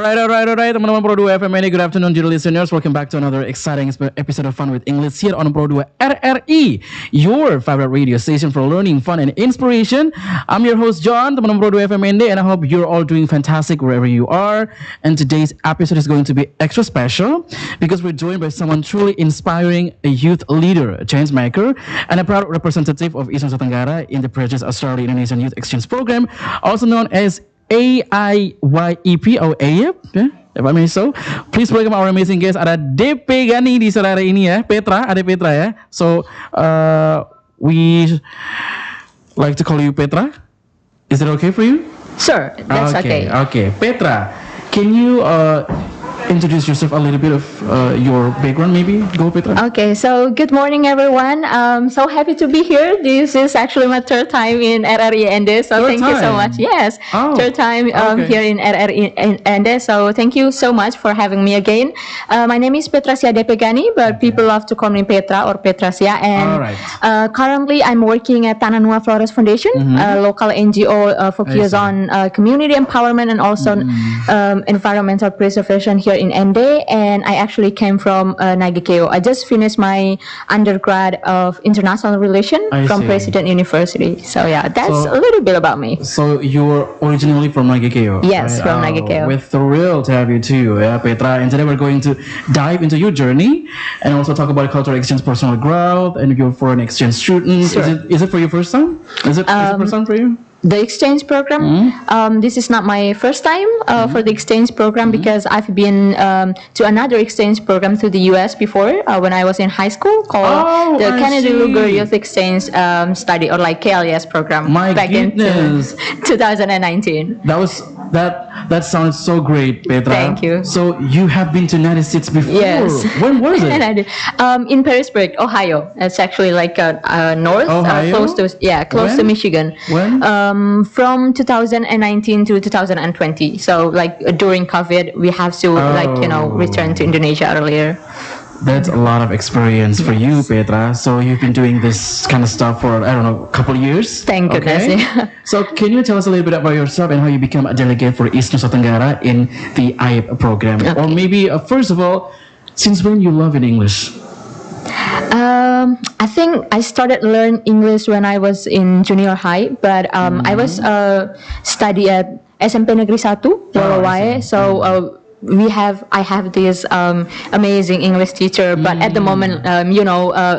Alright, teman-teman Pro 2 FM ini. Good afternoon, dear listeners. Welcome back to another exciting episode of Fun with English here on Pro 2 RRI, your favorite radio station for learning, fun, and inspiration. I'm your host, Jhon, teman-teman Pro 2 FM Ende, and I hope you're all doing fantastic wherever you are. And today's episode is going to be extra special because we're joined by someone truly inspiring, a youth leader, a change maker, and a proud representative of East Nusa Tenggara in the Petrasia Australia Indonesian Youth Exchange Program, also known as AIYEP or AIYEP, if I may so. Please welcome our amazing guest. Ada Depe Gani di sore hari ini ya. Ada Petra ya. So we like to call you Petra. Is it okay for you? Sure, that's okay. Okay, Petra, can you introduce yourself a little bit of your background, maybe? Go, Petra. Okay, so good morning, everyone. So happy to be here. This is actually my third time in Rri Ende, so thank you so much. Yes, third time here in Rri Ende, so thank you so much for having me again. My name is Petrasia Depe Gani, but people love to call me Petra or Petrasia. And currently, I'm working at Tananua Flores Foundation, a local NGO focused on community empowerment and also environmental preservation here in Ende, and I actually came from Nagekeo. I just finished my undergrad of international relation from President University. So yeah, that's a little bit about me. So you're originally from Nagekeo? Yes, from Nagekeo. We're thrilled to have you too, Petra. And today we're going to dive into your journey and also talk about cultural exchange, personal growth, and your foreign exchange student. Sure. Is it for your first time? Is it first time for you? The exchange program, this is not my first time for the exchange program because I've been to another exchange program to the US before when I was in high school called the Kennedy Lugar Youth Exchange Study, or like KLES program. Back goodness. In 2019. That sounds so great, Petra. Thank you. So you have been to United States before? Yes. When was it? And I did. In Perrysburg, Ohio. It's actually like north, close to Michigan. When? From 2019 to 2020. So like during COVID, we have to return to Indonesia earlier. That's a lot of experience for you, Petra. So you've been doing this kind of stuff for, I don't know, a couple of years? Thank goodness. Yeah. So can you tell us a little bit about yourself and how you become a delegate for East Nusa Tenggara in the AIYEP program? Okay. Or maybe, first of all, since when you love in English? I think I started learn English when I was in junior high, but I was study at SMP Negeri 1 Lolowae. So I have this amazing English teacher, but at the moment,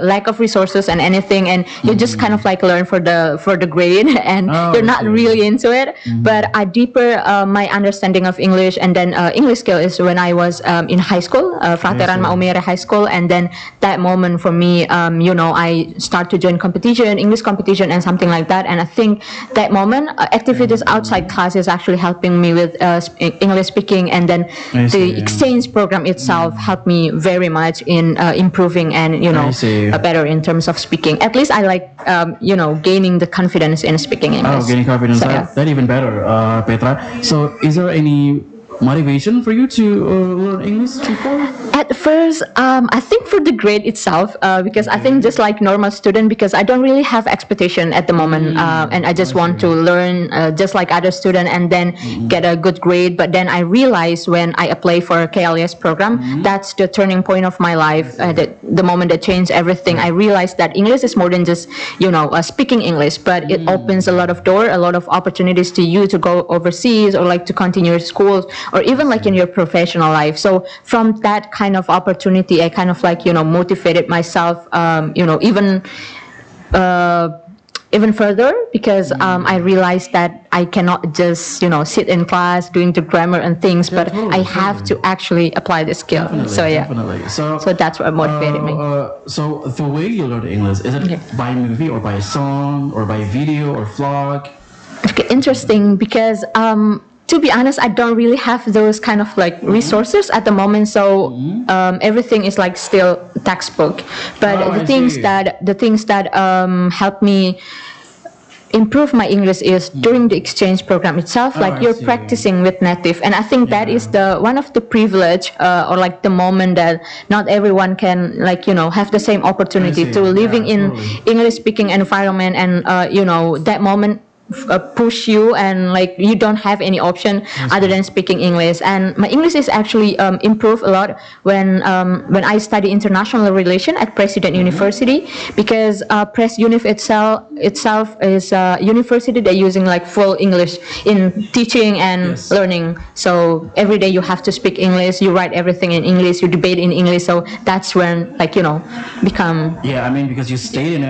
lack of resources and anything, and you just kind of like learn for the grade, and you're not really into it. But I deeper my understanding of English, and then English skill is when I was in high school, Frateran Maumere High School, and then that moment for me, I start to join competition, English competition, and something like that. And I think that moment, activities outside class is actually helping me with English speaking, and then the exchange program itself helped me very much in improving and better in terms of speaking. At least I like gaining the confidence in speaking English. Gaining confidence. So, that even better, Petra. So is there any motivation for you to learn English before? At first, I think for the grade itself, because I think just like normal student, because I don't really have expectation at the moment, and I just want to learn just like other student and then get a good grade. But then I realized when I apply for a KLES program, that's the turning point of my life, the moment that changed everything. I realized that English is more than just, speaking English, but it opens a lot of door, a lot of opportunities to you to go overseas or like to continue your schools, or even like in your professional life. So from that kind of opportunity, I kind of like, motivated myself, even further, because I realized that I cannot just, sit in class doing the grammar and things, but I have to actually apply the skill. Definitely. So that's what motivated me. So the way you learn English, is it by movie or by song or by video or vlog? Okay, interesting, because to be honest, I don't really have those kind of like resources at the moment. So everything is like still textbook. But the things that help me improve my English is during the exchange program itself. Like you're practicing with native, and I think that is the one of the privilege or like the moment that not everyone can have the same opportunity to living in English speaking environment, and that moment push you, and like you don't have any option other than speaking English. And my English is actually improved a lot when I study international relation at President University, because Pres Univ itself is a university that using like full English in teaching and learning. So every day you have to speak English, you write everything in English, you debate in English. So that's when, like, become. Yeah, I mean, because you stayed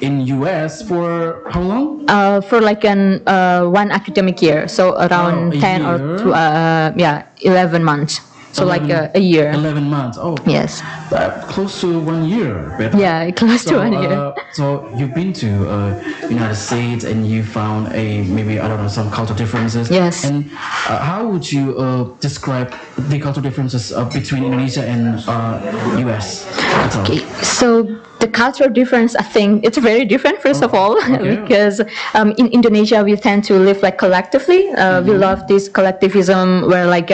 in US for how long? For like one academic year, so around 10 year. or 11 months. So 11, like a year. 11 months. Oh, yes. Close to 1 year. Better. Yeah, close to 1 year. So you've been to United States and you found maybe, I don't know, some cultural differences. Yes. And how would you describe the cultural differences between Indonesia and US? Okay, so the cultural difference, I think it's very different, first of all, because in Indonesia we tend to live like collectively. We love this collectivism where like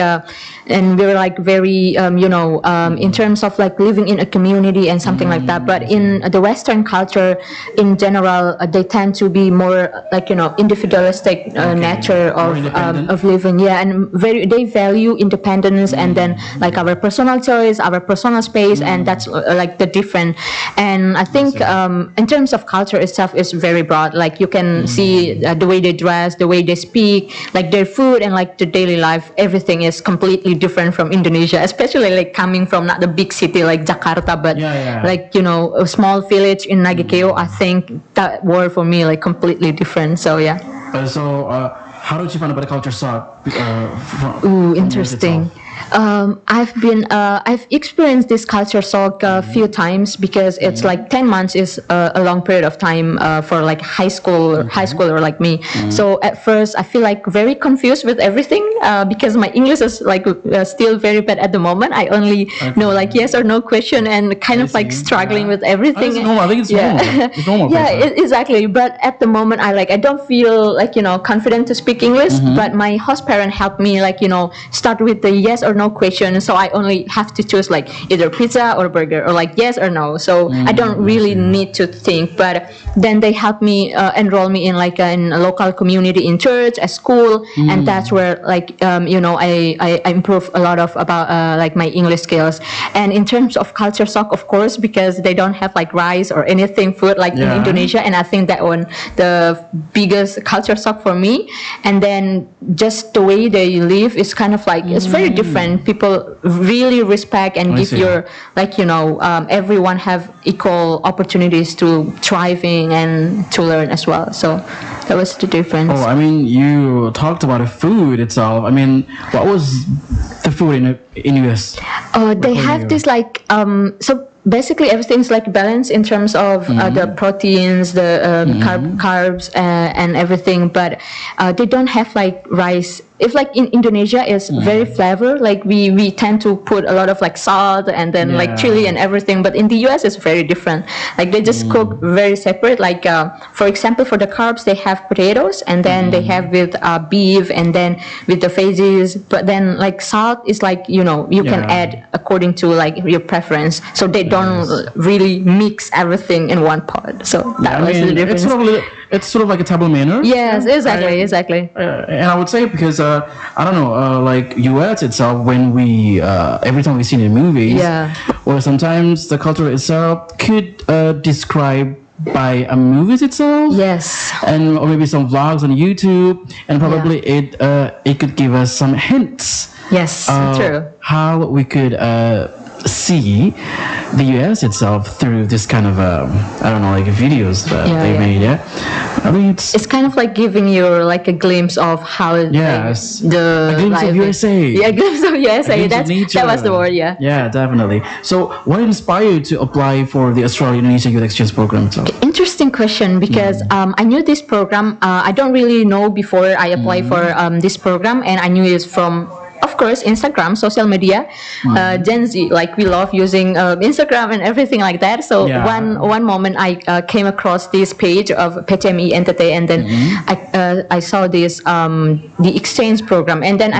and we're like very in terms of like living in a community and something like that. But in the Western culture in general, they tend to be more like individualistic nature of living. Yeah, and they value independence and then like our personal choice, our personal space, and that's like the different. And I think in terms of culture itself is very broad. Like you can see the way they dress, the way they speak, like their food, and like the daily life. Everything is completely different from Indonesia, especially like coming from not the big city like Jakarta, but like a small village in Nagekeo. I think that were for me like completely different. So yeah. How did you find about the culture shock? Ooh, interesting. I've experienced this culture shock a few times, because it's like 10 months is a long period of time for like high schooler like me. So at first I feel like very confused with everything because my English is like still very bad at the moment. I only know like yes or no question and kind of like struggling with everything. I think it's normal. It's normal. Yeah, exactly. But at the moment I don't feel like confident to speak English. But my host parent helped me like start with the yes or no question. So I only have to choose like either pizza or burger or like yes or no. So I don't really need to think. But then they helped me enroll me in like in a local community, in church, at school, and that's where like I improve a lot of about like my English skills. And in terms of culture shock, of course, because they don't have like rice or anything food like in Indonesia, and I think that one the biggest culture shock for me. And then just the way they live is kind of like it's very different. People really respect and give your like everyone have equal opportunities to thriving and to learn as well. So that was the difference. Oh, I mean, you talked about the food itself. I mean, what was the food in US? They have this like so basically everything's like balanced in terms of the proteins, the carbs and everything, but they don't have like rice. If like in Indonesia it's very flavor, like we tend to put a lot of like salt and then like chili and everything, but in the US it's very different. Like they just cook very separate. Like for example, for the carbs they have potatoes, and then they have with beef, and then with the veggies. But then like salt is like you can add according to like your preference. So they don't really mix everything in one pot. So that was the difference. It's sort of like a table manner. Yes, exactly. And I would say because I don't know, like US itself, when we every time we see it in movies, or sometimes the culture itself could describe by a movies itself. Yes. And or maybe some vlogs on YouTube, and probably it could give us some hints. Yes, true. How we could see the US itself through this kind of I don't know, like videos that they made. I mean, it's kind of like giving you like a glimpse of how a glimpse of USA. Yeah, a glimpse of USA. That was the word. Yeah, definitely. So what inspired you to apply for the Australia-Indonesia Youth Exchange Program? Interesting question, because I knew this program. I don't really know before I applied for this program, and I knew it from, of course, Instagram, social media. Gen Z, like we love using Instagram and everything like that. So one moment I came across this page of Rri Ende, and then I saw this the exchange program, and then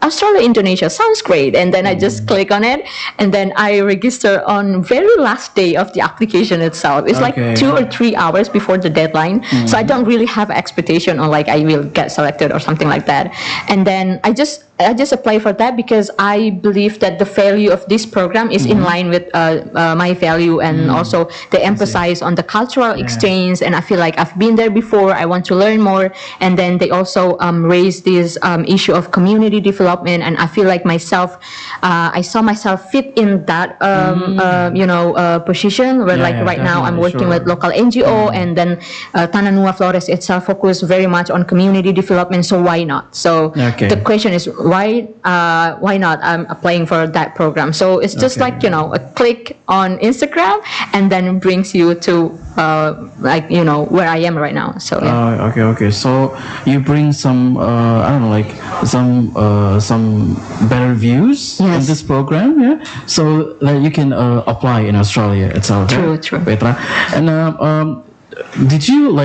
Australia, Indonesia sounds great. And then I just click on it, and then I register on very last day of the application itself. It's like 2 or 3 hours before the deadline. So I don't really have expectation on like I will get selected or something like that. And then I just apply for that because I believe that the value of this program is in line with my value, and also they emphasize on the cultural exchange, and I feel like I've been there before, I want to learn more. And then they also raise this issue of community development, and I feel like myself, I saw myself fit in that position where like right now I'm working with local NGO, and then Tanah Nua Flores itself focus very much on community development, so why not? So the question is why not I'm applying for that program. So it's just like a click on Instagram, and then brings you to where I am right now. So okay. So you bring some I don't know, like some better views in this program, so that you can apply in Australia itself. True. Petra. And did you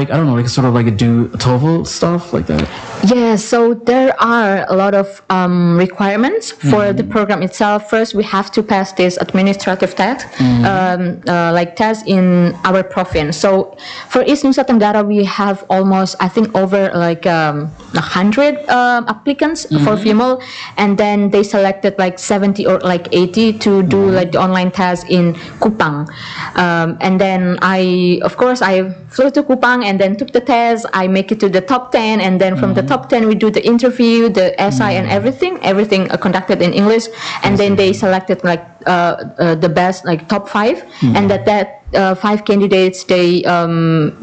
sort of do TOEFL stuff like that? Yeah, so there are a lot of requirements for the program itself. First, we have to pass this administrative test, test in our province. So for East Nusa Tenggara, we have almost, I think, over 100 applicants for female, and then they selected 70 or 80 to do the online test in Kupang. And then I flew to Kupang and then took the test. I make it to the top 10, and then from the top 10 we do the interview, the SI, and everything conducted in English. And then they selected the best top 5, and that 5 candidates, they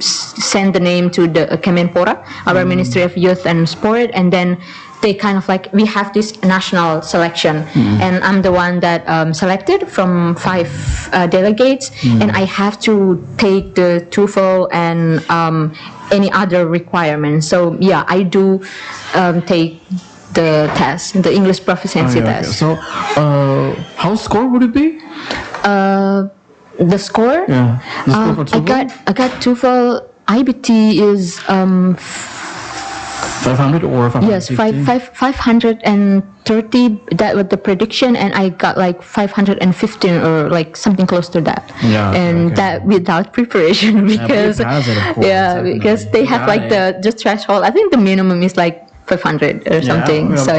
send the name to the Kemenpora, our Ministry of Youth and Sport, and then they kind of we have this national selection, and I'm the one that selected from 5 delegates, and I have to take the TOEFL and any other requirements. So yeah, I do take the test, the English proficiency test. So how score would it be? The score? Yeah. The score for TOEFL? I got TOEFL IBT is 500 or 550? Yes, 530. That was the prediction, and I got 515 or something close to that. Yeah, and that without preparation because because they have the threshold. I think the minimum is 500 or something. So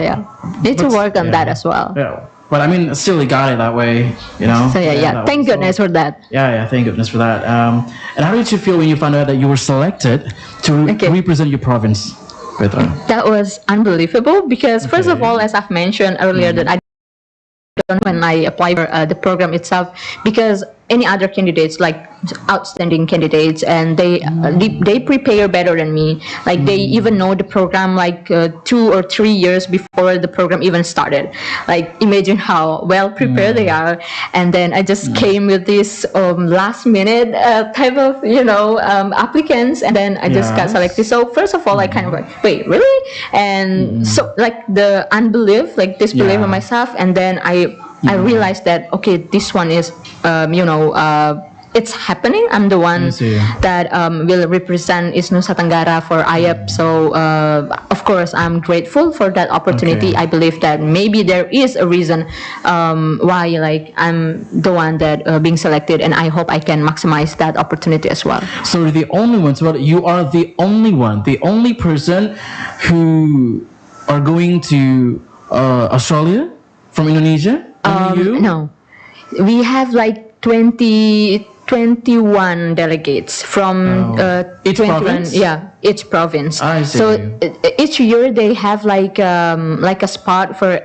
need to work on that as well. Yeah. But I mean, still, you got it that way, So thank goodness for that. Yeah, thank goodness for that. And how did you feel when you found out that you were selected to represent your province, Petra? That was unbelievable because first of all, as I've mentioned earlier, that I don't when I apply for the program itself, because any other candidates, outstanding candidates, and they prepare better than me. They even know the program 2 or 3 years before the program even started. Imagine how well prepared they are. And then I just came with this last minute type of applicants, and then I just got selected. So first of all, I kind of wait, really? And so the unbelief, disbelief in myself, and then I realized that this one is it's happening. I'm the one that will represent East Nusa Tenggara for AIYEP. So of course I'm grateful for that opportunity. I believe that maybe there is a reason why I'm the one that being selected, and I hope I can maximize that opportunity as well. So you're the only one. So you are the only one, the only person who are going to Australia from Indonesia. No, we have 21 delegates from each province. Yeah, each province. I see. So each year they have a spot for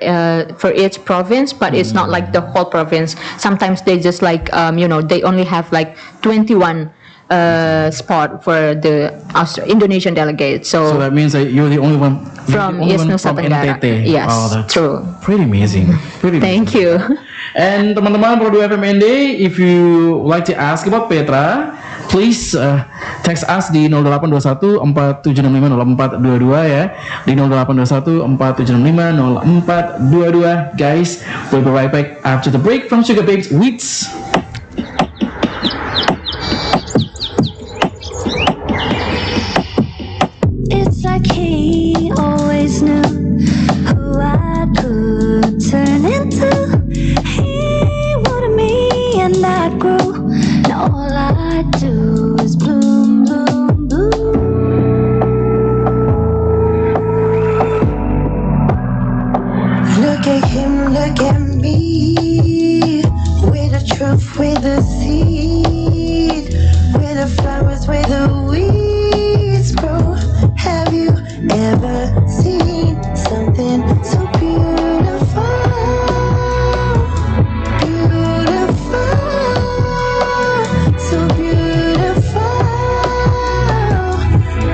each province, but it's not the whole province. Sometimes they just they only have 21 spot for the Indonesian delegate. So that means that you're the only one from East Nusa Tenggara. Yes, that's true. Pretty amazing. Thank you. And teman-teman Pro 2 FM Ende, if you like to ask about Petra, please text us di 0821 4765 0422 ya. Di 0821 4765 0422. Guys, we'll be right back after the break from Sugar Babes Weeks. It's like he always knew who I could the flowers, where the weeds grow. Have you ever seen something so beautiful? Beautiful, so beautiful,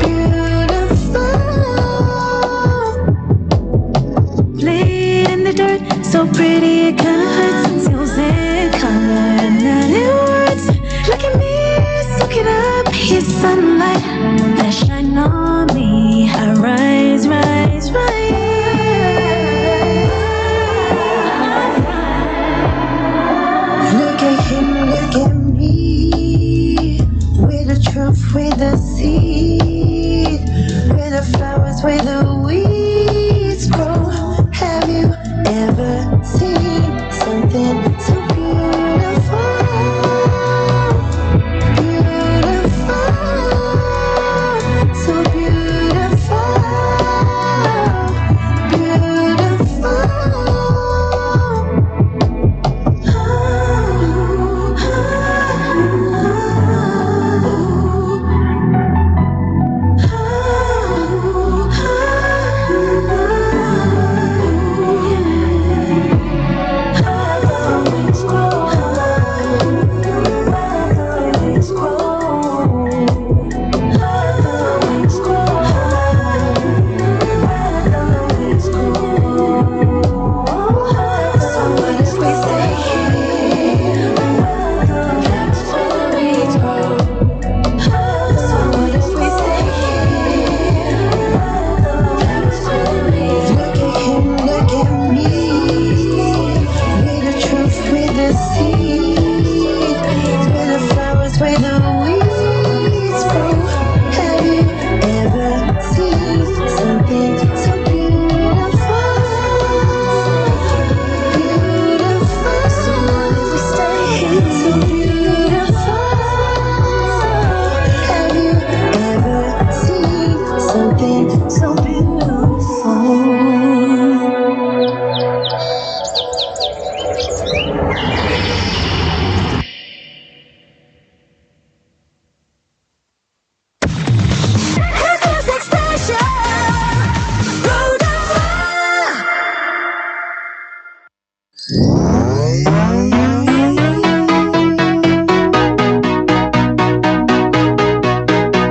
beautiful. Play in the dirt, so pretty it cuts. Seals in color, not in words. Look at me, soak it up. Here's sunlight that shine on me. I rise, rise, rise. Look at him, look at me. We're the truth, we're the seed. We're the flowers, we're the weeds grow. Have you ever seen something so beautiful? Beautiful, so beautiful, beautiful.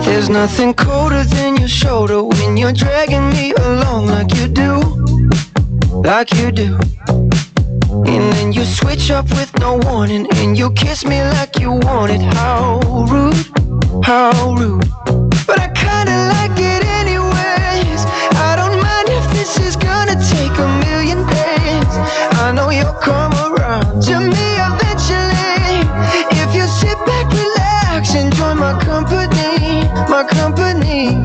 There's nothing colder than your shoulder when you're dragging me along like you do, like you do. And then you switch up with no warning, and you kiss me like you want it. How rude, how rude. But I kinda like it anyways. I don't mind if this is gonna take a million days. I know you'll come around to me eventually. If you sit back, relax, enjoy my company, my company.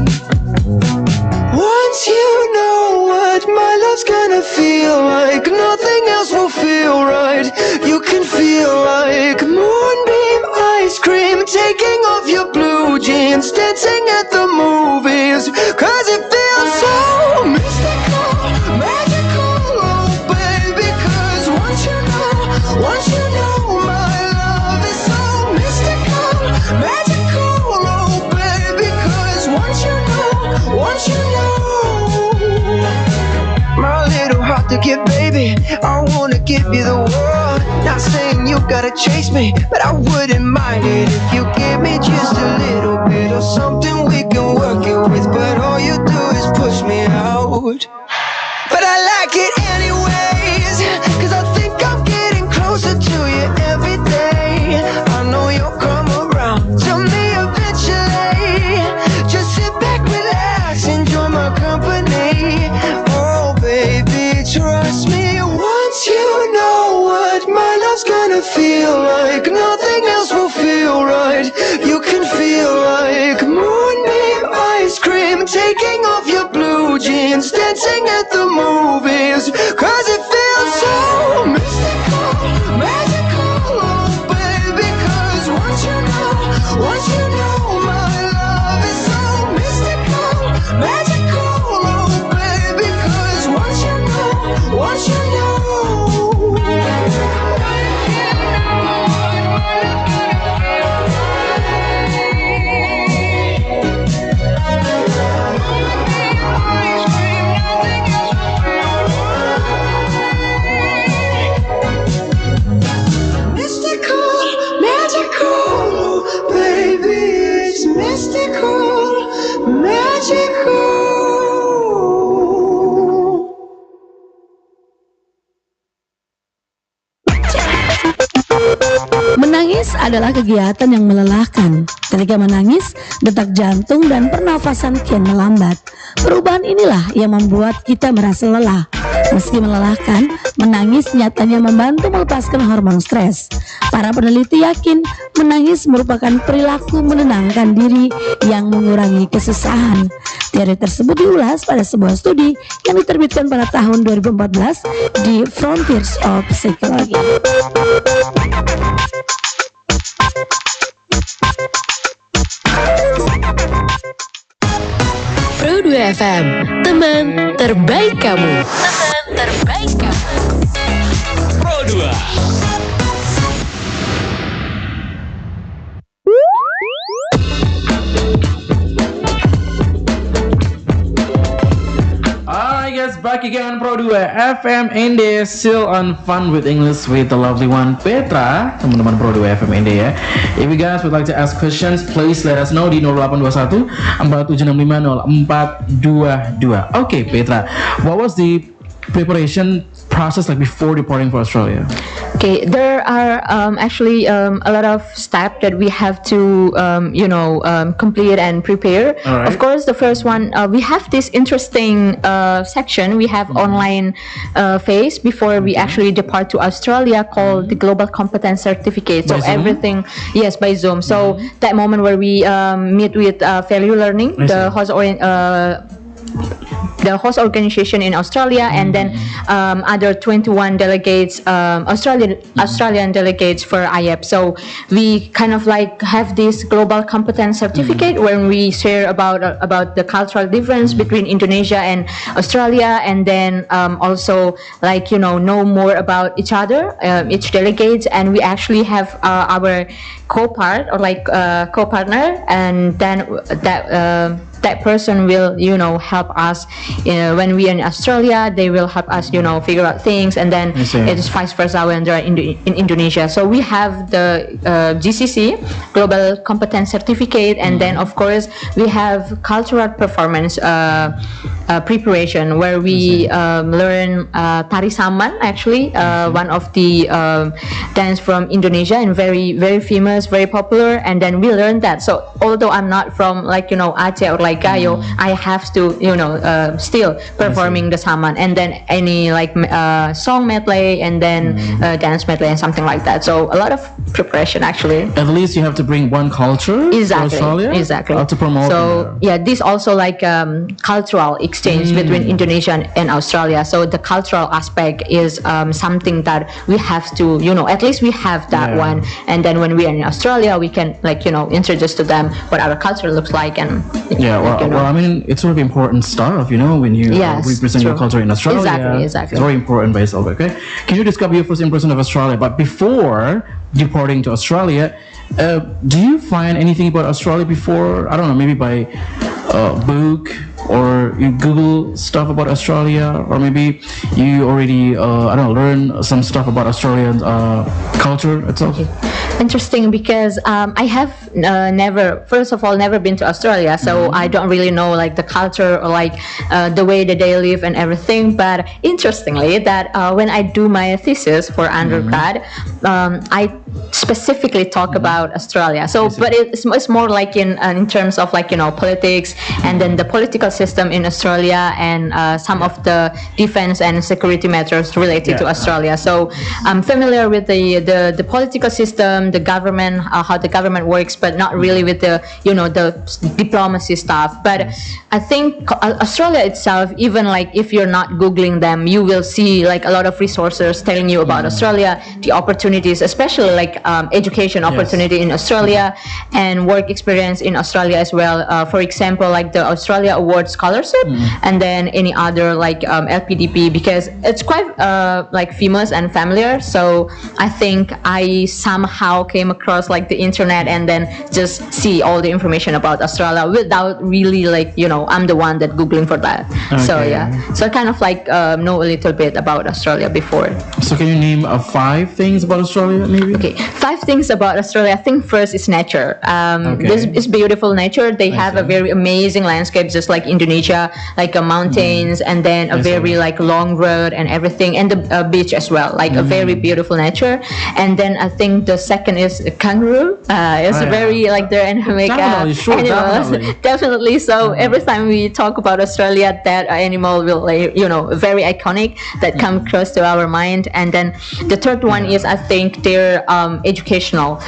Once you know what my love's gonna feel like, nothing else will feel right. You can feel like moonbeam ice cream, taking off your blue jeans, dancing at the movies, 'cause it feels so mystical, magical, oh baby. 'Cause once you know my love is so mystical, magical, oh baby. 'Cause once you know my little heart to give, baby, I wanna give you the world. Not saying you gotta chase me, but I wouldn't mind it if you give me just a little bit of something we can work it with. But all you do is push me out. But I like it anyways, 'cause I think I'm getting closer to you every day. I know you'll come around to me eventually. Just sit back, relax, enjoy my company. Oh baby, trust me. Once you know what my love's gonna feel like, nothing else will feel right. You can feel like more. adalah kegiatan yang melelahkan. Ketika menangis, detak jantung dan pernafasan kian melambat. Perubahan inilah yang membuat kita merasa lelah. Meski melelahkan, menangis nyatanya membantu melepaskan hormon stres. Para peneliti yakin menangis merupakan perilaku menenangkan diri yang mengurangi kesusahan. Teori tersebut diulas pada sebuah studi yang diterbitkan pada tahun 2014 di Frontiers of Psychology. Pro 2 FM, teman terbaik kamu. Teman terbaik kamu. Pro 2. Alright guys, back again on Pro 2 FM Ende, still on Fun with English with the lovely one Petra, teman-teman Pro 2 FM Ende ya. If you guys would like to ask questions, please let us know di 0821 4765 0422. Okay Petra, what was the preparation process like before departing for Australia? Okay, there are actually a lot of steps that we have to complete and prepare. Alright. Of course, the first one, we have this interesting section. We have online phase before we actually depart to Australia called the Global Competence Certificate. So By Zoom? everything, yes, by Zoom. So that moment where we meet with Value Learning, I see. The host organization in Australia, and then other 21 delegates, Australian delegates for AIYEP. So we kind of like have this global competence certificate when we share about the cultural difference between Indonesia and Australia, and then also like know more about each other, each delegates, and we actually have our co-partner, and then that person will help us when we are in Australia. They will help us figure out things, and then it is vice versa when they're in Indonesia. So we have the GCC Global Competence Certificate, and then of course we have cultural performance preparation where we learn tari saman, actually one of the dance from Indonesia, and very very famous, very popular, and then we learn that. So although I'm not from Aceh or Gayo, I have to still performing the saman, and then any song medley, and then dance medley and something like that. So a lot of preparation actually. At least you have to bring one culture to Australia to promote. So yeah, this also cultural exchange between Indonesia and Australia. So the cultural aspect is something that we have to at least we have that one, and then when we are in Australia we can introduce to them what our culture looks like. And well, I mean, it's sort of important stuff, when you represent your culture in Australia. Exactly. It's very important by itself, okay? Can you describe your first impression of Australia? But before departing to Australia, do you find anything about Australia before, I don't know, maybe by book, or you Google stuff about Australia, or maybe you already, learn some stuff about Australian culture itself? Interesting, because I have never been to Australia, so I don't really know the culture or the way that they live and everything. But interestingly, that when I do my thesis for undergrad, I specifically talk about Australia. So, but it's more in terms of politics, and then the political system in Australia, and some of the defense and security matters related to Australia. So I'm familiar with the political system, the government, how the government works, but not really with the the diplomacy stuff. But I think Australia itself, even if you're not Googling them, you will see a lot of resources telling you about Australia, the opportunities, especially education opportunity in Australia, and work experience in Australia as well. For example, the Australia Award Scholarship, and then any other LPDP, because it's quite famous and familiar. So I think I somehow came across the internet, and then just see all the information about Australia without really I'm the one that Googling for that. So so I kind of know a little bit about Australia before. So can you name 5 things about Australia maybe? Okay, Okay, 5 things about Australia. I think first is nature. This is beautiful nature. They have a very amazing landscape, just like Indonesia, like mountains, and then a very like long road and everything, and the beach as well, like a very beautiful nature. And then I think the second is a kangaroo. It's very like they're endemic animals. Definitely. So every time we talk about Australia, that animal will, like, very iconic that come close to our mind. And then the third one is, I think, they're educational,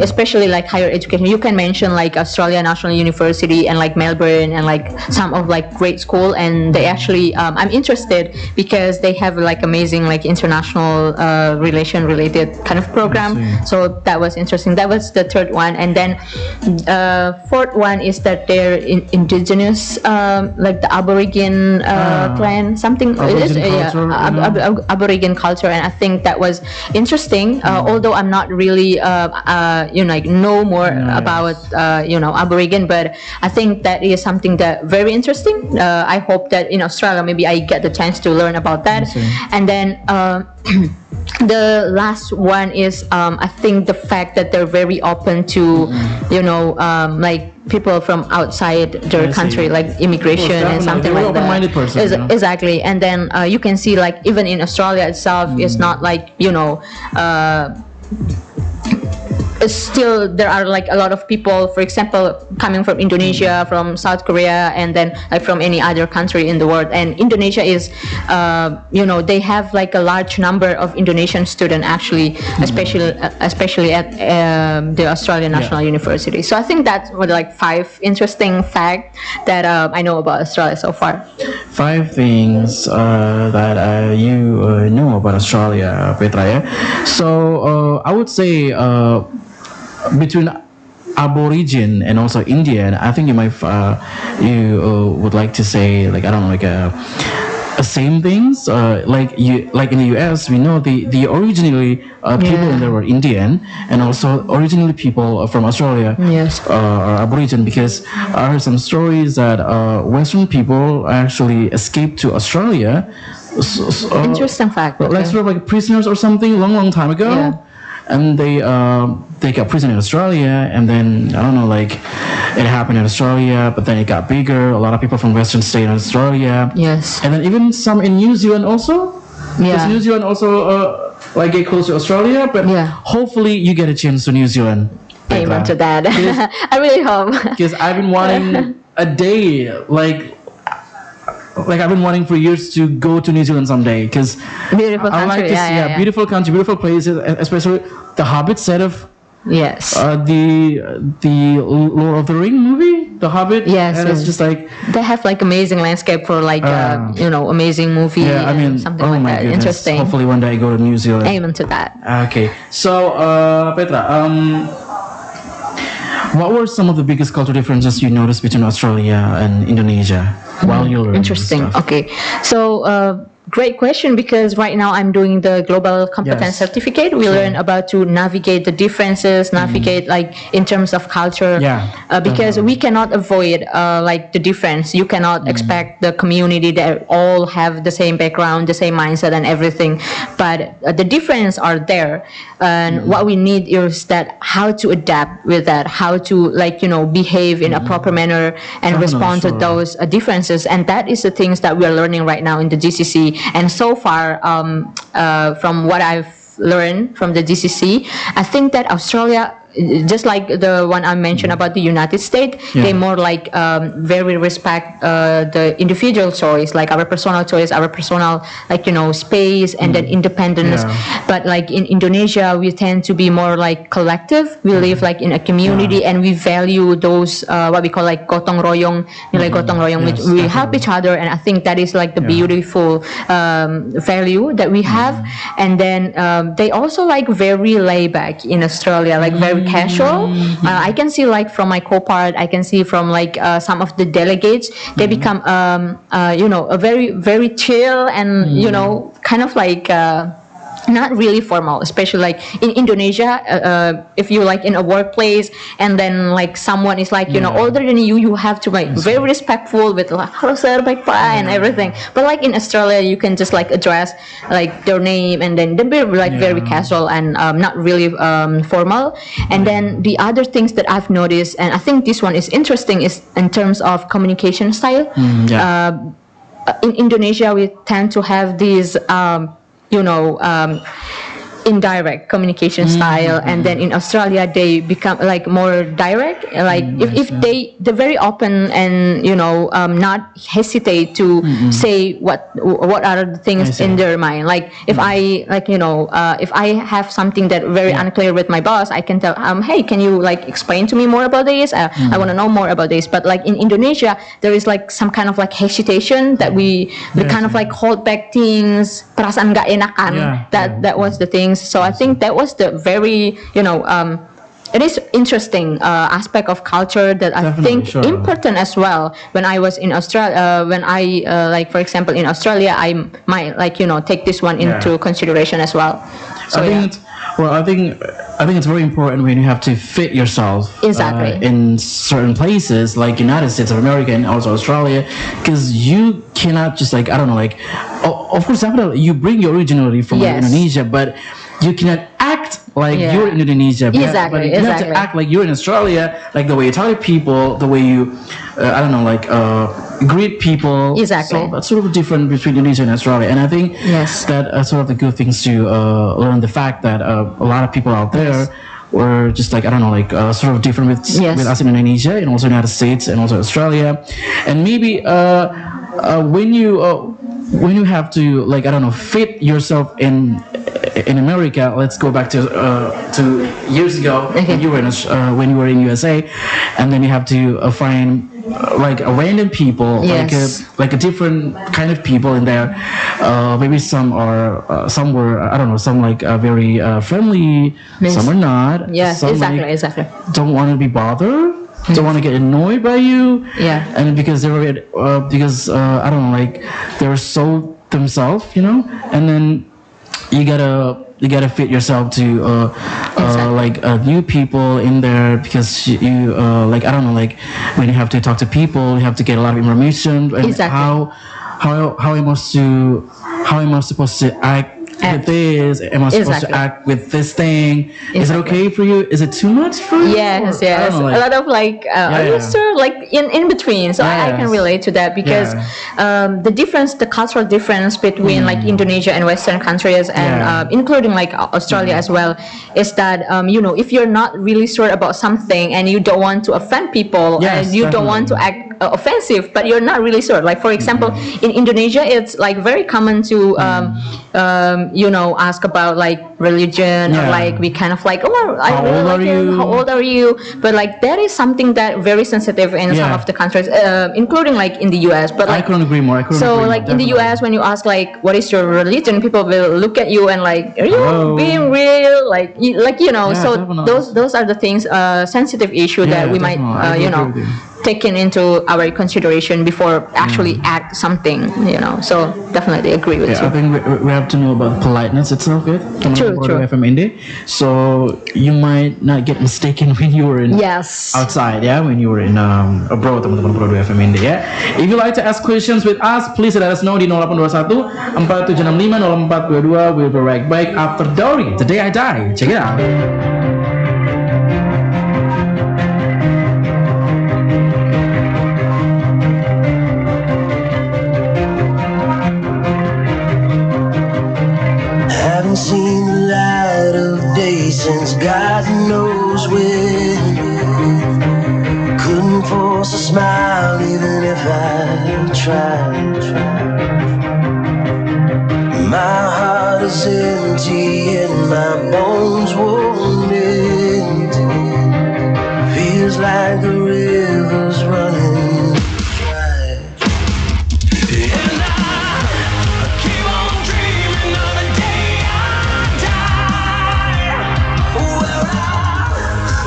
especially like higher education. You can mention like Australia National University and like Melbourne and like some of like great school, and they actually I'm interested because they have like amazing like international relation related kind of program. So that was interesting. That was the third one. And then fourth one is that they're indigenous, like the Aborigine clan, something. Aborigine culture, and I think that was interesting. Although I'm not really, know more about, Aborigine, but I think that is something that very interesting. I hope that in Australia maybe I get the chance to learn about that. And then the last one is I think the fact that they're very open to, like people from outside their country, like immigration and something like that. Person, exactly. And then you can see like even in Australia itself, it's not like it's still there are like a lot of people, for example, coming from Indonesia, from South Korea, and then like from any other country in the world. And Indonesia is, they have like a large number of Indonesian students actually, especially at the Australian National University. So I think that's what like 5 interesting facts that I know about Australia so far. 5 things that you know about Australia, Petra. So I would say between Aborigine and also Indian, I think you might would like to say, like, I don't know, like same things. Like in the US, we know the originally people in there were Indian, and also originally people from Australia are Aborigine, because I heard some stories that Western people actually escaped to Australia. Interesting fact. Like sort of like prisoners or something, long time ago. And they got prison in Australia, and then I don't know, like it happened in Australia, but then it got bigger. A lot of people from Western stayed in Australia. Yes. And then even some in New Zealand also. Because New Zealand also like get close to Australia, but hopefully you get a chance to New Zealand. Amen to that. I really hope. Because I've been wanting a day, like I've been wanting for years to go to New Zealand someday, because beautiful country. I like to see beautiful country, beautiful places, especially the Hobbit set of the Lord of the Ring movie, The Hobbit. And it's just like they have like amazing landscape for like amazing movie. I mean, something like that. Goodness. Interesting. Hopefully one day I go to New Zealand. Amen to that. Okay, so Petra, what were some of the biggest cultural differences you noticed between Australia and Indonesia while you learned? Interesting. Okay, so great question, because right now I'm doing the global competence certificate. We learn about to navigate the differences, navigate like in terms of culture, because we cannot avoid like the difference. You cannot expect the community that all have the same background, the same mindset and everything, but the difference are there. And what we need is that how to adapt with that, how to like behave in a proper manner and respond to those differences. And that is the things that we are learning right now in the GCC. And so far, from what I've learned from the GCC, I think that Australia, just like the one I mentioned about the United States, they more like very respect the individual choice, like our personal choice, our personal space, and then independence. But like in Indonesia, we tend to be more like collective. We live like in a community, and we value those what we call like gotong royong, gotong royong, which we help each other. And I think that is like the beautiful value that we have. And then they also like very laid back in Australia, like very casual. I can see like from my co-part, I can see from like some of the delegates, they become a very chill and kind of like not really formal, especially like in Indonesia. If you like in a workplace and then like someone is like older than you, you have to like very respectful with like hello sir, baik pak, and everything. But like in Australia, you can just like address like their name and then they're like very casual and not really formal. And then the other things that I've noticed, and I think this one is interesting, is in terms of communication style. In Indonesia, we tend to have these indirect communication style, and then in Australia they become like more direct, like if they're very open and not hesitate to say what are the things in their mind. Like if I if I have something that very unclear with my boss, I can tell hey, can you like explain to me more about this? I want to know more about this. But like in Indonesia, there is like some kind of like hesitation that we kind of like hold back things, perasaan nggak enakan. That was the thing. So I think that was the very, it is interesting aspect of culture that I think important as well. When I was in Australia, when I like for example in Australia, I might like take this one into consideration as well. So I think it's very important when you have to fit yourself in certain places like United States of America and also Australia, because you cannot just like of course definitely you bring your originality from Indonesia, but you cannot act like you're in Indonesia. But you have to act like you're in Australia, like the way you talk to people, the way you greet people. So that's sort of different between Indonesia and Australia. And I think that sort of the good things to learn the fact that a lot of people out there were just like sort of different with us in Indonesia and also United States and also Australia. And maybe when you have to fit yourself in America, let's go back to years ago when you were in USA, and then you have to find like a random people, like a different kind of people in there. Maybe some were some like very friendly, some are not. Some don't want to be bothered. Don't want to get annoyed by you, and because they were they were so themselves, and then you gotta fit yourself to new people in there, because you when you have to talk to people, you have to get a lot of information, and how am I supposed to act with this? Am I supposed to act with this thing? Is it okay for you? Is it too much for you? Yes. A lot of are you sure? Like in between. So I can relate to that, because the cultural difference between like Indonesia and Western countries, and including like Australia as well, is that if you're not really sure about something and you don't want to offend people, and you don't want to act offensive, but you're not really sure. Like for example, in Indonesia, it's like very common to ask about like religion, or like we kind of like, how old are you? But like that is something that very sensitive in some of the countries, including like in the US. But like, I couldn't agree more. In the US, when you ask like what is your religion, people will look at you and like, are you being real? So those are the things, sensitive issue that we might taken into our consideration before actually act something, So definitely agree with you. I think we have to know about politeness itself. True. FM Ende. So you might not get mistaken when you were in outside, when you were in abroad, teman-teman Pro 2 FM Ende, If you like to ask questions with us, please let us know di 0821 4765 0422. We'll be right back after Dory, The Day I Die. Check it out. Seen the light of day since God knows when. Couldn't force a smile even if I tried. My heart is empty and my bones won't mend. Feels like the river's running dry. And I keep on dreaming of a day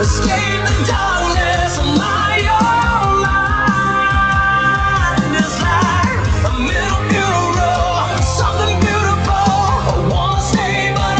escape the darkness of my own mind. It's like a middle funeral, something beautiful. I wanna stay, but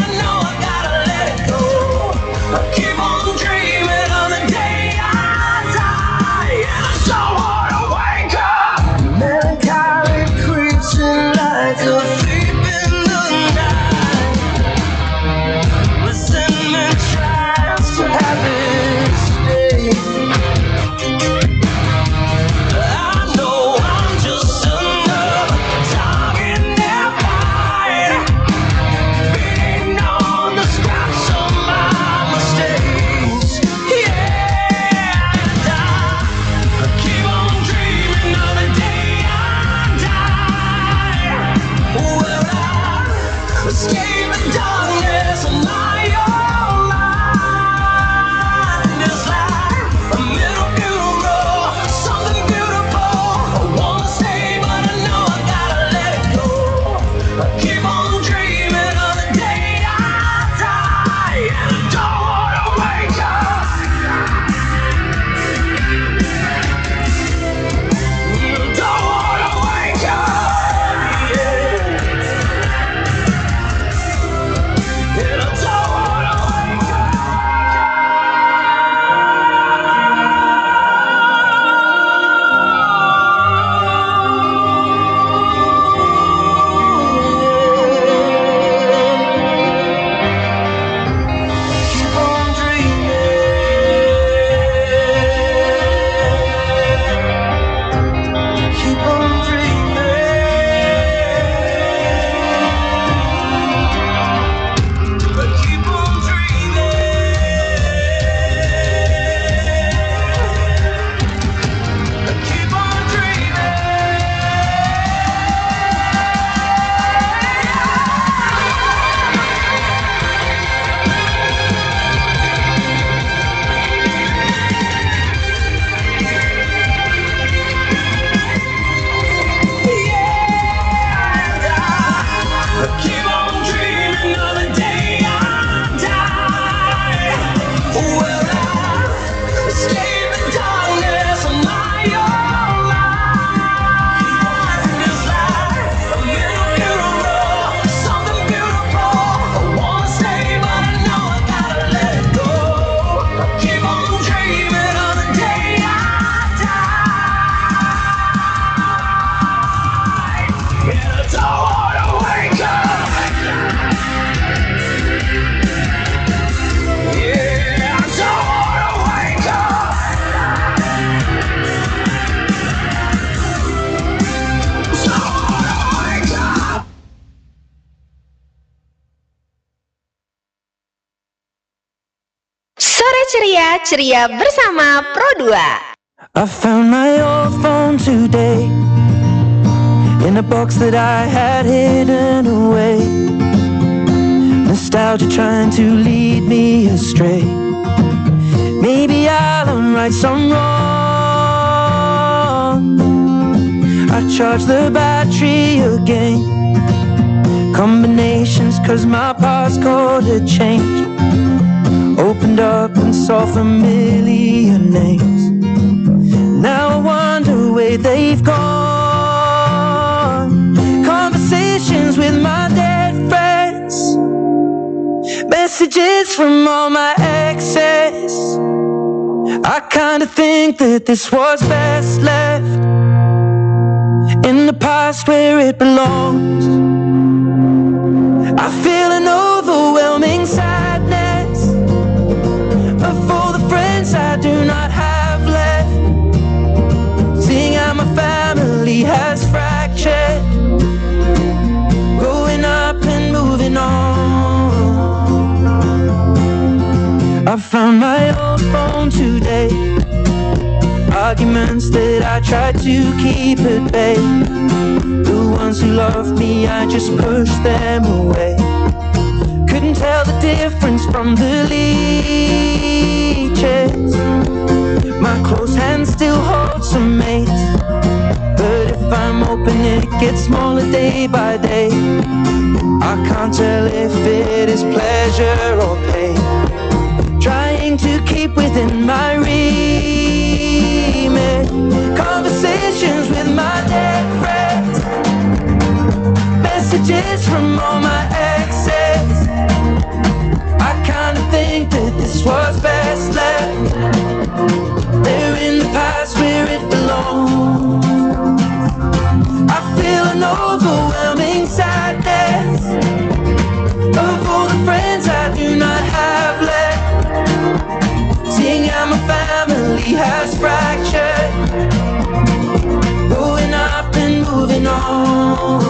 ceria bersama Pro 2. I found my old phone today in a box that I had hidden away. Nostalgia trying to lead me astray. Maybe I'll unright some wrong. I charge the battery again. Combinations cause my passcode had changed. Opened up and saw familiar names. Now I wonder where they've gone. Conversations with my dead friends. Messages from all my exes. I kinda think that this was best left in the past where it belongs. I feel an overwhelming sadness of all the friends I do not have left. Seeing how my family has fractured, growing up and moving on. I found my old phone today. Arguments that I tried to keep at bay. The ones who loved me, I just pushed them away. Couldn't tell the difference from the leeches. My close hand still holds some mates, but if I'm open it gets smaller day by day. I can't tell if it is pleasure or pain. Trying to keep within my remit. Conversations with my dead friends. Messages from all my exes. I kinda think that this was best left. They're in the past where it belongs. I feel an overwhelming sadness of all the friends I do not have left. Seeing how my family has fractured, growing up and moving on.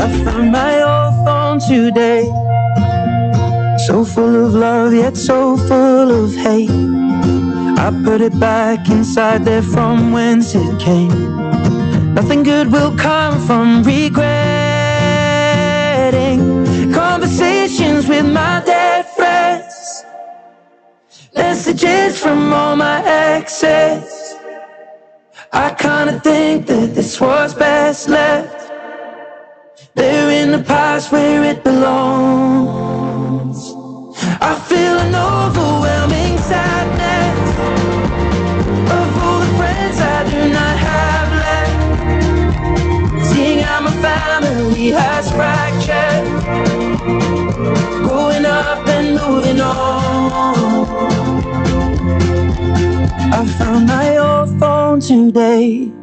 I found my old phone today, so full of love yet so full of hate. I put it back inside there from whence it came. Nothing good will come from regretting conversations with my dead friends. Messages from all my exes. I kinda think that this was best left. They're in the past where it belongs. I feel an overwhelming sadness of all the friends I do not have left. Seeing how my family has fractured, growing up and moving on. I found my old phone today.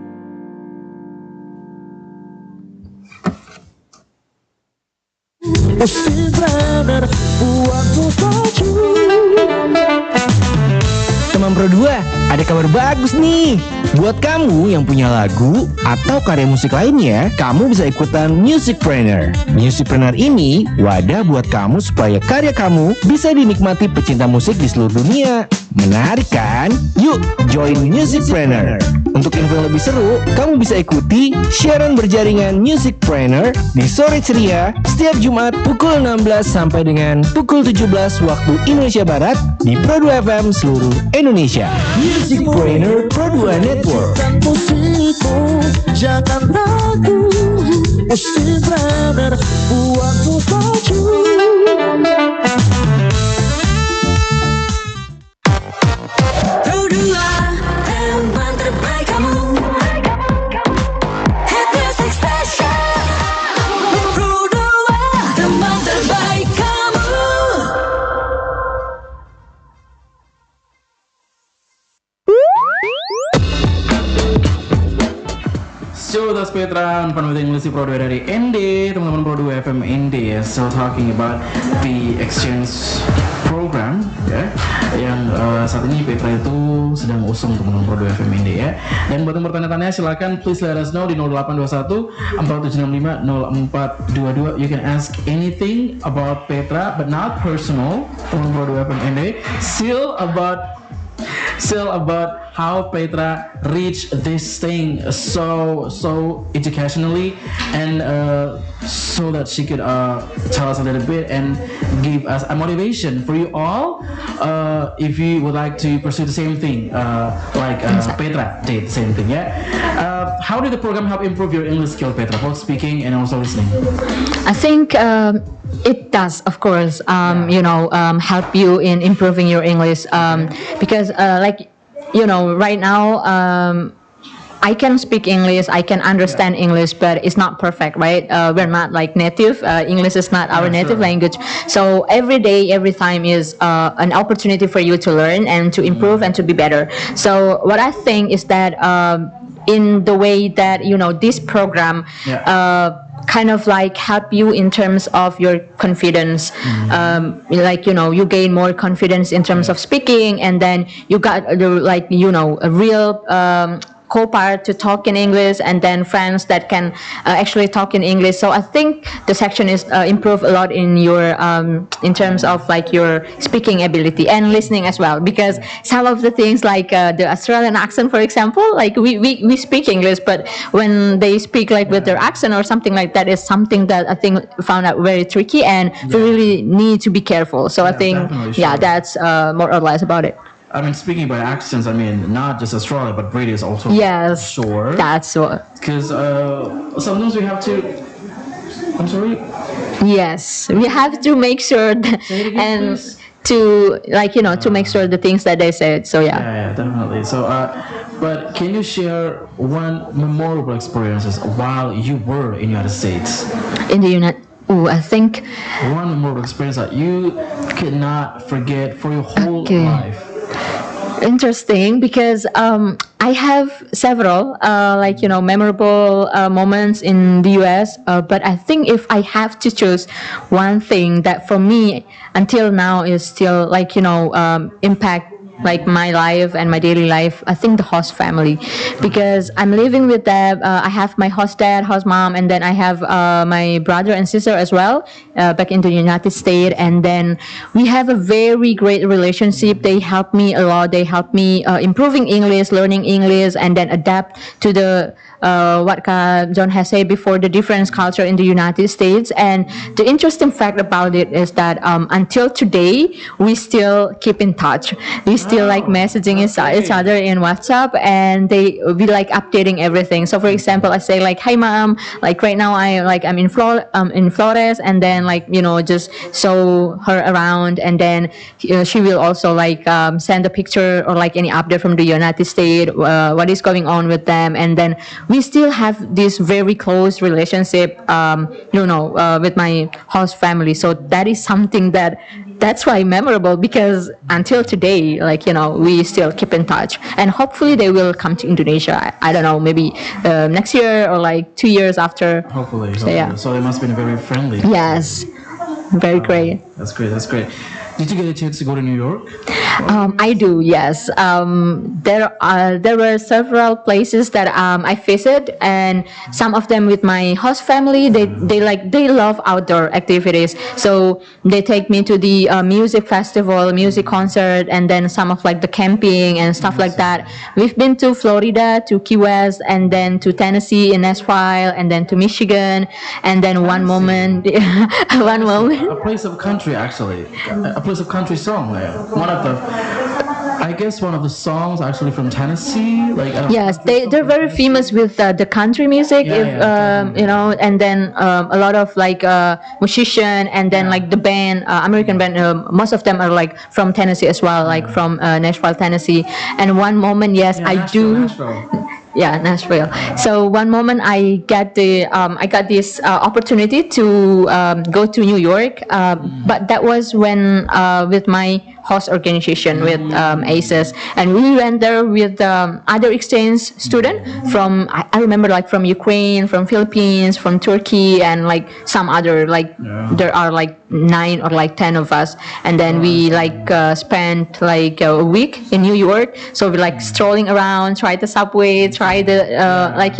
Teman Pro 2, ada kabar bagus nih. Buat kamu yang punya lagu atau karya musik lainnya, kamu bisa ikutan Musicpreneur. Musicpreneur ini wadah buat kamu supaya karya kamu bisa dinikmati pecinta musik di seluruh dunia. Menarik kan? Yuk join Musicpreneur. Untuk info yang lebih seru, kamu bisa ikuti siaran berjaringan Musicpreneur di Sore Ceria setiap Jumat pukul 16 sampai dengan pukul 17 waktu Indonesia Barat di Pro 2 FM seluruh Indonesia. Musicpreneur Pro 2 Network. Musikmu jangan ragu, Musicpreneur buatmu maju. Pro 2 teman terbaik kamu. Hit music station. Pro 2 teman terbaik kamu. Still with us Petra on Fun with English Pro 2 dari Ende, teman-teman Pro 2 FM Ende ya. Still talking about the exchange program ya, yang saat ini Petra itu sedang usung teman-teman Pro 2 FM Ende ya. Dan buat yang bertanya-tanya silakan please let us know di 0821 4765 0422. You can ask anything about Petra but not personal, teman-teman Pro 2 FM Ende. Still about how Petra reached this thing so educationally, and so that she could tell us a little bit and give us a motivation for you all if you would like to pursue the same thing like Petra did the same thing. Yeah. How did the program help improve your English skill, Petra, both speaking and also listening? I think it does, of course, help you in improving your English, because right now, I can speak English, I can understand English, but it's not perfect, right? We're not like native. English is not our native language. So every day, every time is an opportunity for you to learn and to improve and to be better. So what I think is that in the way that, this program kind of like help you in terms of your confidence, you gain more confidence in terms of speaking, and then you got a real co-part to talk in English, and then friends that can actually talk in English. So I think the section is improve a lot in your in terms of like your speaking ability and listening as well, because some of the things like the Australian accent, for example, like we speak English, but when they speak like with their accent or something like that, is something that I think found out very tricky, and we really need to be careful. So I think that's more or less about it. I mean, speaking about accents, I mean, not just Australia, but British also. Yes, sure. That's what. Because sometimes we have to. I'm sorry. Yes, we have to make sure that, and please. To to make sure the things that they said. So Yeah, definitely. So, but can you share one memorable experiences while you were in the United States? In the I think one memorable experience that you could not forget for your whole life. Interesting, because I have several memorable moments in the US, but I think if I have to choose one thing that for me until now is still impact like my life and my daily life, I think the host family, because I'm living with them. I have my host dad, host mom, and then I have my brother and sister as well back in the United States, and then we have a very great relationship. They help me a lot. They help me improving English, learning English, and then adapt to the what Jhon has said before, the different culture in the United States. And the interesting fact about it is that until today, we still keep in touch. We still messaging each other in WhatsApp, and we updating everything. So for example, I say "Hi mom, right now I'm in Flores," and then just show her around, and then she will also send a picture or any update from the United States, what is going on with them, and then we still have this very close relationship, with my host family. So that is something that's why memorable, because until today, we still keep in touch, and hopefully they will come to Indonesia. I don't know, maybe next year or 2 years after. Hopefully. So, yeah. So they must be very friendly. Yes, very great. That's great. Did you get a chance to go to New York? I do, yes. There were several places that I visited, and some of them with my host family. They love outdoor activities, so they take me to the music festival, music concert, and then some of the camping and stuff like that. We've been to Florida, to Key West, and then to Tennessee in Nashville, and then to Michigan, and then one moment. A place of country, actually. A place of country song. I guess one of the songs actually from Tennessee. Yes, they're very famous with the country music. And then a lot of musician, and then the band, American band. Most of them are from Tennessee as well, from Nashville, Tennessee. And one moment, yes, I do. Nashville. Yeah, Nashville. So one moment I got this opportunity to go to New York, but that was when with my host organization with ACES, and we went there with other exchange student from I remember like from Ukraine, from Philippines, from Turkey, and like some other like there are like 9 or like 10 of us, and then we like spent like a week in New York. So we like strolling around, try the subway, try the like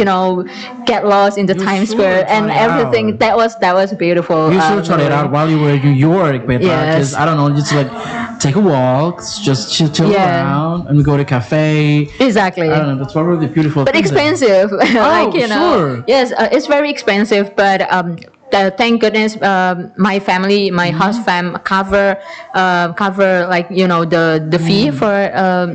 get lost in the Times Square and everything. That was beautiful. You should try it out while you were in New York, Petra. Yes. I don't know, just like take a walk, just chill around, and we go to cafe. Exactly. I don't know. That's probably the beautiful. But thing expensive. Like sure. Yes, it's very expensive, but thank goodness my family, my host fam cover like the fee for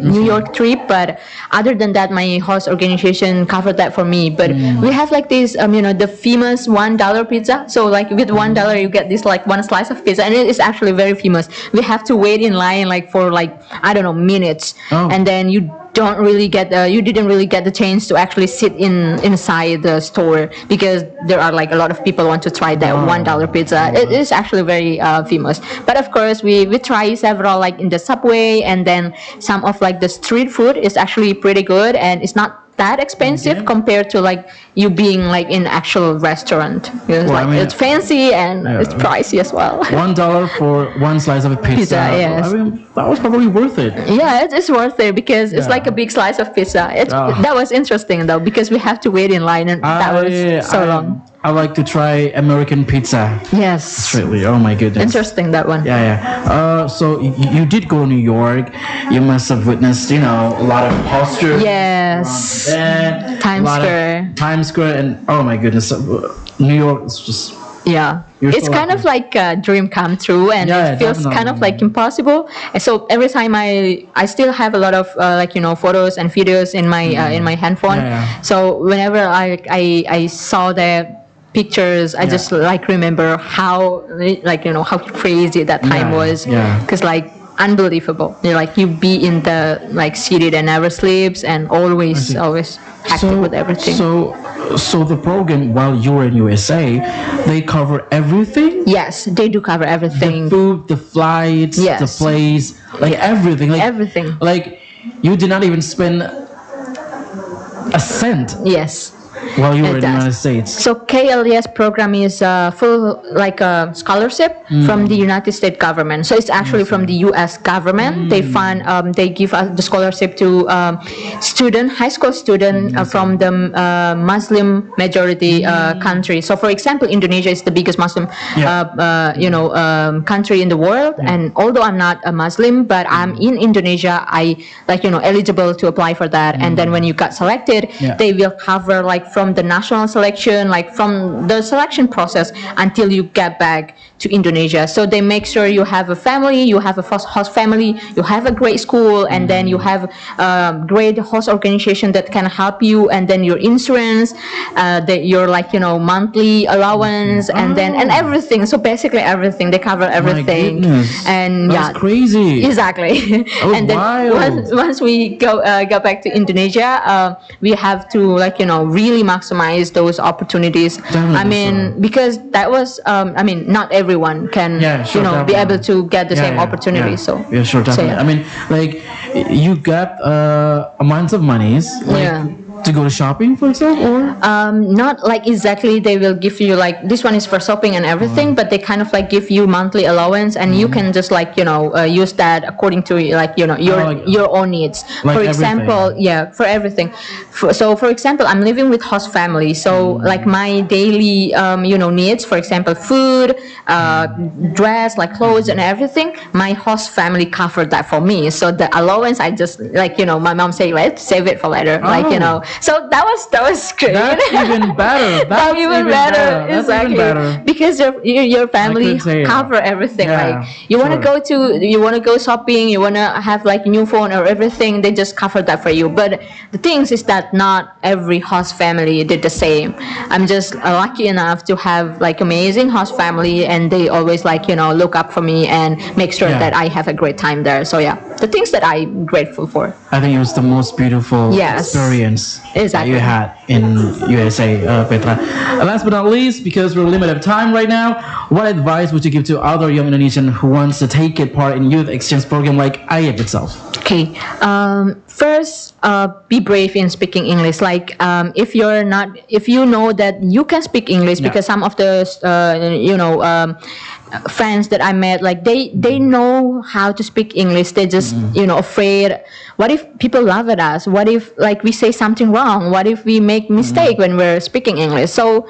New York trip. But other than that, my host organization covered that for me. But we have like this the famous $1 pizza. So like with $1 you get this like one slice of pizza, and it is actually very famous. We have to wait in line like for like I don't know minutes, and then you didn't really get the chance to actually sit inside the store because there are like a lot of people want to try that $1 pizza. It is actually very famous. But of course we try several like in the subway, and then some of like the street food is actually pretty good, and it's not that expensive compared to like you being like in actual restaurant. It's fancy and it's pricey as well. $1 for one slice of a pizza. Yes. I mean, that was probably worth it. Yeah, it's worth it because it's like a big slice of pizza. That was interesting though because we have to wait in line, and that was so long. I like to try American pizza. Yes. Really, oh my goodness. Interesting, that one. Yeah. So you did go to New York. You must have witnessed, a lot of posters. Yes. Times Square, and oh my goodness, New York is just. Yeah, it's kind of like a dream come true, and it feels kind of like impossible. And so every time I still have a lot of photos and videos in my handphone. So whenever I saw the pictures, I just like remember how how crazy that time was, because like unbelievable. You be in the like city that never sleeps and always active with everything. So the program while you were in USA, they cover everything? Yes, they do cover everything. The food, the flights, the place, like everything. Like everything. Like you did not even spend a cent. Yes. While you were in the United States. So KLES program is full like a scholarship from the United States government. So it's actually from the US government. They fund, they give us the scholarship to high school student from the Muslim majority country. So for example, Indonesia is the biggest Muslim country in the world. And although I'm not a Muslim, but I'm in Indonesia, I eligible to apply for that. And then when you got selected, they will cover like from the national selection, like from the selection process until you get back to Indonesia. So they make sure you have a family, you have a host family, you have a great school, and then you have a great host organization that can help you, and then your insurance, your monthly allowance, and everything. So basically everything, they cover everything. And that's crazy. Exactly. And then once we go back to Indonesia, we have to really maximize those opportunities. Definitely I mean, because that was not everyone can be able to get the same opportunity. So sure, definitely. I mean, like you got amounts of monies to go to shopping, for example, or not like exactly. They will give you like this one is for shopping and everything, but they kind of like give you monthly allowance, and you can just use that according to your own needs. Like for example, for everything. So for example, I'm living with host family, so like my daily needs, for example, food, dress, like clothes and everything, my host family covered that for me. So the allowance, I just my mom say, let's save it for later, so that was great. That's even better. That's even better. Exactly. Better. Because your family cover everything. Like you want to go shopping, you want to have like new phone or everything, they just cover that for you. But the things is that not every host family did the same. I'm just lucky enough to have like amazing host family, and they always look up for me and make sure that I have a great time there. So yeah. the things that I'm grateful for. I think it was the most beautiful Yes. experience that Exactly. you had in USA, Petra. And last but not least, because we're limited time right now, what advice would you give to other young Indonesian who wants to take part in youth exchange program like AIYEP itself? Okay. First, be brave in speaking English. Like, if you know that you can speak English, Yeah. because some of the, friends that I met, like they know how to speak English. They just afraid. What if people laugh at us? What if like we say something wrong? What if we make mistake when we're speaking English? So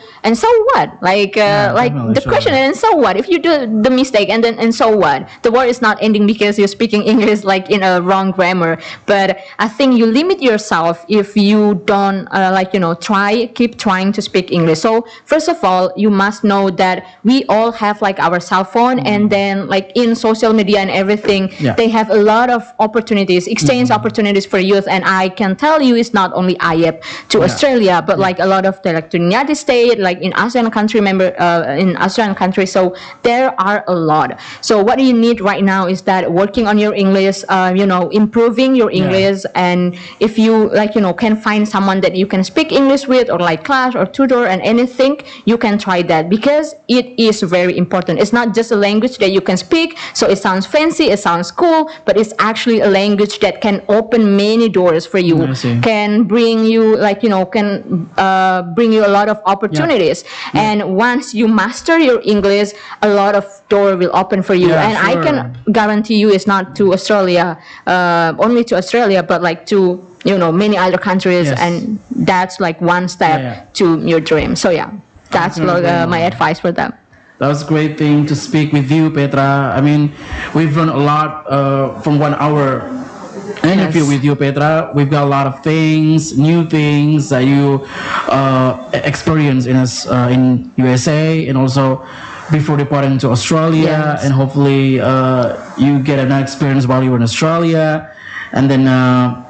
what? Like definitely, the sure. question is, and so what if you do the mistake and so what? The war is not ending because you're speaking English like in a wrong grammar. But I think you limit yourself if you don't keep trying to speak English. So first of all, you must know that we all have like our cell phone, and then like in social media and everything, Yeah. they have a lot of opportunities, exchange opportunities for youth. And I can tell you, it's not only AIYEP to Australia, but like a lot of like to United States, like in ASEAN country in ASEAN countries. So there are a lot. So what you need right now is that working on your English, improving your English. And if you can find someone that you can speak English with, or like class or tutor and anything, you can try that, because it is very important. It's not just a language that you can speak, so it sounds fancy, it sounds cool, but it's actually a language that can open many doors for you, I see. can bring you bring you a lot of opportunities. And once you master your English, a lot of door will open for you. Yeah, And I sure. can guarantee you, it's not to Australia, only to Australia, but like to many other countries. Yes. And that's like one step to your dream. So that's my advice for them. That was a great thing to speak with you, Petra. I mean, we've learned a lot from 1 hour interview Yes. with you, Petra. We've got a lot of things, new things that you experience in USA, and also before departing to Australia. Yes. And hopefully you get an experience while you were in Australia. And then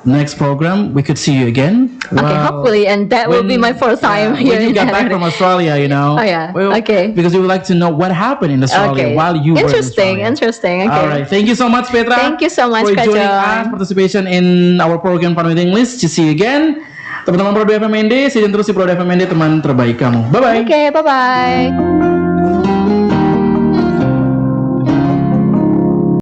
next program, we could see you again. Okay, hopefully, and that will be my first time here when you in get back Canada. from Australia, Oh, yeah. Okay. Because we would like to know what happened in Australia Okay. while you were in Interesting. Australia. Okay. All right. Thank you so much, Petra. Thank you so much, for Kak joining Jhon. us, participation in our program Fun with English. To see you again. Teman-teman Pro 2 FM Ende, siaran terus di Pro 2 FM Ende, teman terbaik kamu. Bye bye. Okay, bye bye.